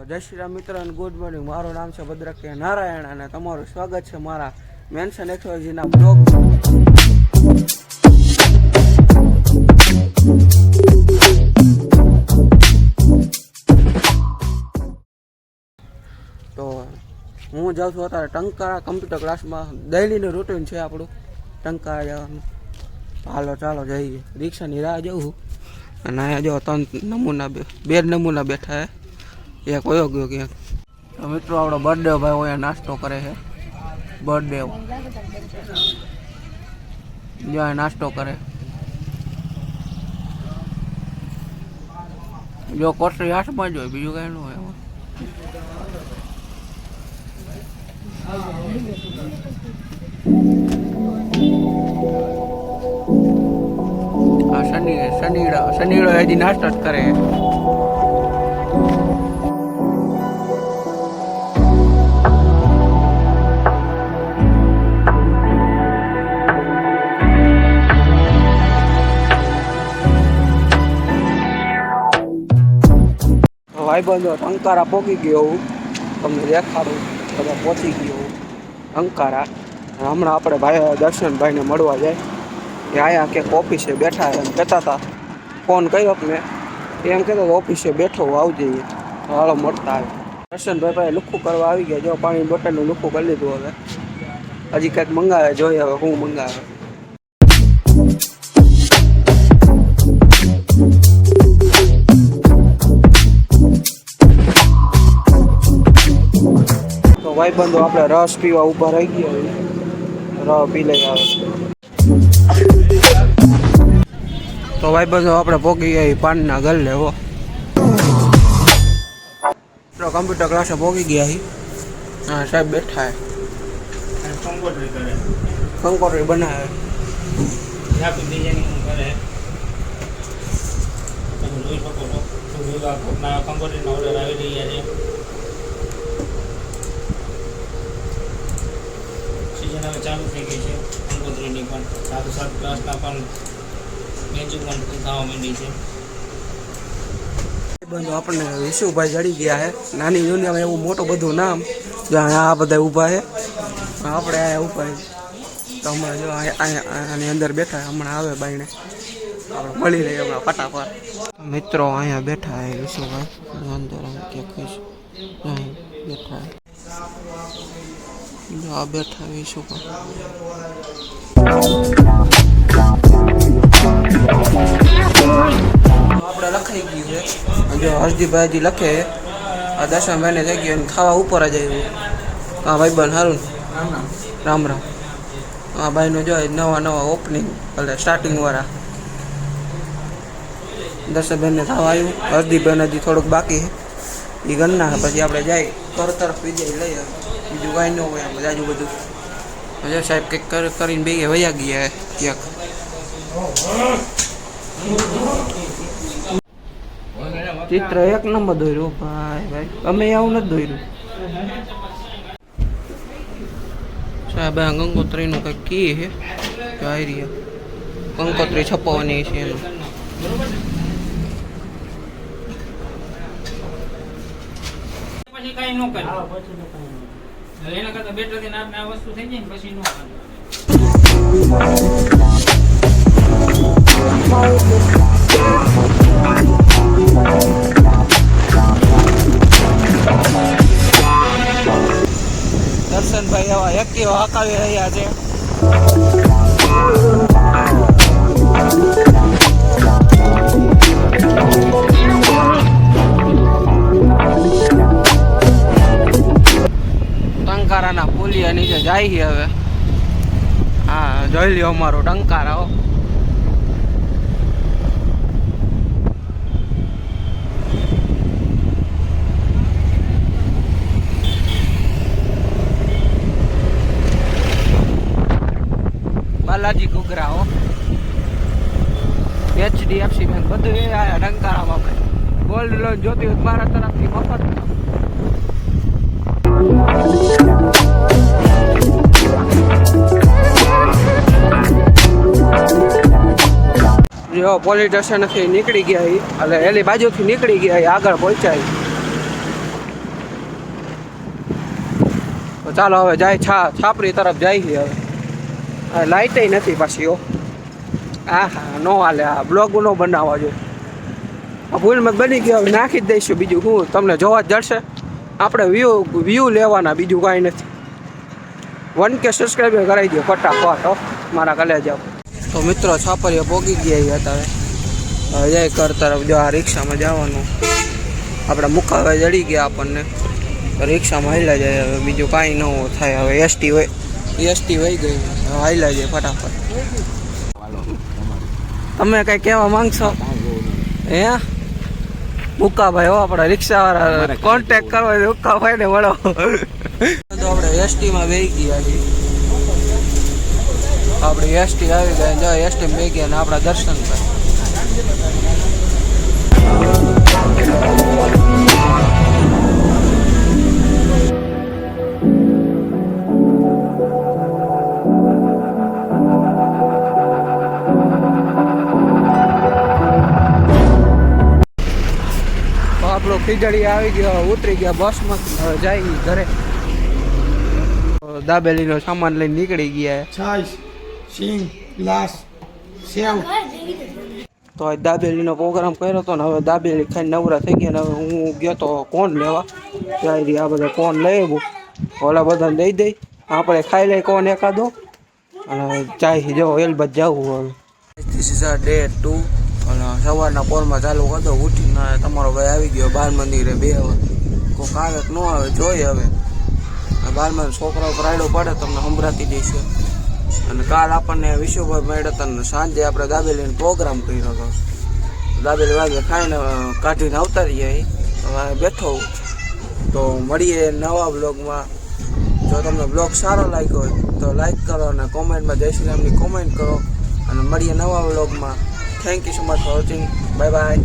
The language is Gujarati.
જય શ્રી રામ મિત્ર અને ગુડ મોર્નિંગ. મારું નામ છે ભદ્રકે નારાયણ અને તમારું સ્વાગત છે મારા મેન્શન એક્સોલોજીના બ્લોગ. તો હું જાઉં છું અત્યારે ટંકારા કમ્પ્યુટર ક્લાસમાં. ડેઈલીનું રૂટીન છે આપણું ટંકારા જવાનું. હાલો ચાલો જઈએ. રિક્ષાની રાહ જોઉં અને અહીંયા જો ત્રણ નમૂના બે નમૂના બેઠા હે. એક વયો ગયો ક્યાંક. તો મિત્રો આપણો બર્થડે ભાઈ અહીંયા નાસ્તો કરે છે. બર્થડે જ્યાં નાસ્તો કરે જો કોટરી હાથમાં જ હોય, બીજું કઈ ન હોય. શનિડો હજી નાસ્તો જ કરે. ભાઈબંધો ટંકારા પહોંચી ગયો હું તમને દેખાડું. બધા પહોંચી ગયો હું ટંકારા. હમણાં આપણે ભાઈ દર્શનભાઈને મળવા જાય. એ આયા કે ઓફિસે બેઠા એમ કહેતા હતા. ફોન કર્યો મેં એમ કહેતો ઓફિસે બેઠો આવજે. હાલો મળતા આવે. દર્શનભાઈ પાસે લુખ્ખું કરવા આવી ગયા. જો પાણી બોટલનું લુખ્ખું કરી લીધું. હવે હજી કંઈક મંગાવે, જોઈએ હવે શું મંગાવે. ભાઈબંધો આપણે રસ પીવા ઊભા રહી ગયા. રસ પી લઈ આવે. તો ભાઈબંધો આપણે પોગી ગયા પાનના ગલ લેવો. કમ્પ્યુટર ક્લાસે પોગી ગયા. હા સાહેબ બેઠા હે. કંકોત્રી બનાવે. હવે ચાલુ થઈ ગઈ છે કંકોત્રીની પણ. સાથે સાથે ક્લાસના પણ મેચું પણ થવા માંડી છે. બંધો આપણને વિશુભાઈ જડી ગયા હે. નાની દુનિયામાં એવું મોટું બધું નામ જ્યાં આ બધા ઊભા છે. આપણે અહીંયા ઊભા તો હમણાં જો આની અંદર બેઠા. હમણાં આવે બાઈને આપણે મળી રહીએ હમણાં ફટાફટ. મિત્રો અહીંયા બેઠા હે વિશુભાઈ અંદર ક્યાંક બેઠા. આ બેઠા વિશું આપણે લખાઈ ગયું છે. જો હર્ષદીભાઈ હજી લખે. આ દર્શનભાઈને થઈ ગયું ખાવા ઉપર જ આવ્યું. હા ભાઈબંધ સારું. રામ રામ. હા ભાઈનું જો નવા ઓપનિંગ એટલે સ્ટાર્ટિંગ વાળા દર્શનભાઈને થવા આવ્યું. હર્ષદીભાઈને હજી થોડુંક બાકી છે. એ ગણના પછી આપણે જાય ઘર તરફ વિજય લઈ આવે. બીજું કાંઈ ન હોય. આમ જાજુ બધું હજુ સાહેબ કંઈક કરીને બે વયા ગયા ક્યાંક. ચિત્ર એક નંબર દોર્યું ભાઈ. અમે આવું નથી દોર્યું સાહેબ. આ કંકોત્રીનું કંઈક કી છે. આવી કંકોત્રી છપાવવાની છે એનું. પછી કઈ ન કરે. એના કરતા બેટર થી આ વસ્તુ થઈ જાય ને પછી ન કરે. દર્શનભાઈ એવા એક્ટિવ હકાવી રહ્યા છે. ટંકારાના પુલિયા નીચે જાય છે હવે. હા જોઈ લ્યો અમારો ટંકારા. બાલાજી ઘુઘરા HDFC બેંક બધું એ આયા ટંકારામાં. આપણે ગોલ્ડ લોન જોતી હોય મારા તરફથી મફત. જો પોલીસ સ્ટેશનથી નીકળી ગયા એટલે એની બાજુથી નીકળી ગયા આગળ પહોંચાય. તો ચાલો હવે જાય છાપરી તરફ જાય છે હવે લાઇટે નથી પાછી હો. હા નો હાલે, આ બ્લોગ નો બનાવવા જોઈએ. આ ભૂલમાં બની ગયો, હવે નાખી જ દઈશું. બીજું શું, તમને જોવા જ જડશે. આપણે વ્યૂ લેવાના, બીજું કાંઈ નથી. 1K સબસ્ક્રાઈબર કરાવી દો ફટાફટ હો મારા કલેજાઓ. તો મિત્રો છાપરીએ પોગી ગયા હતા. હવે જય ઘર તરફ. જો આ રિક્ષામાં જવાનું, આપણે મુકાવે જડી ગયા આપણને, રિક્ષામાં હાલ્યા જાય. હવે બીજું કાંઈ ન થાય. હવે એસટી વહી ગઈ, હવે હાલ્યા જાય ફટાફટ. તમે કંઈ કહેવા માંગશો? હે મુકાભાઈ હો, આપણે રિક્ષાવાળા કોન્ટેક કરવો હોય મુકાભાઈને મળો. તો આપણે એસટીમાં બેસી ગયા છીએ. આપણી એસટી આવી ગઈ. જો એસટી બેસી ગયા ને આપણા દર્શન થાય. આપણો ખીજડી આવી ગયો, ઉતરી ગયા બસમાં. હવે જાય ઘરે. દાબેલીનો સામાન લઈને નીકળી ગયા. છાશ, સિંગ, ગ્લાસ, સેવ. તો આ દાબેલીનો પ્રોગ્રામ કર્યો હતો ને હવે દાબેલી ખાઈને નવરા થઈ ગયા. ને હવે હું ગયો તો કોણ લેવા, ત્યારે આ બધા કોણ લઈ આવ્યું. ઓલા બધાને દઈ દઈ, આપણે ખાઈ લઈ કોણ એકાદો. અને ચાય જો એલબત જવું હવે. This is day 2. અને સવારના પોરમાં ચાલુ કરતો. ઉઠીને તમારો ભાઈ આવી ગયો બાલ મંદિરે બેહવા. કોઈક આવે કે ન આવે જોઈએ. હવે બારમાં છોકરાઓ રાયડો પડે તમને સંભળાતી દઈશું. અને કાલ આપણને વિશ્વભાઈ મળ્યા હતા ને સાંજે આપણે દાબેલીનો પ્રોગ્રામ કર્યો હતો. દાબેલી વાગે ખાઈને કાઢીને આવતા રહીએ. હવે બેઠો. તો મળીએ નવા બ્લોગમાં. જો તમને બ્લોગ સારો લાગ્યો હોય તો લાઈક કરો અને કોમેન્ટમાં જય શ્રી રામની કોમેન્ટ કરો. અને મળીએ નવા બ્લોગમાં. Thank you so much for watching. Bye bye.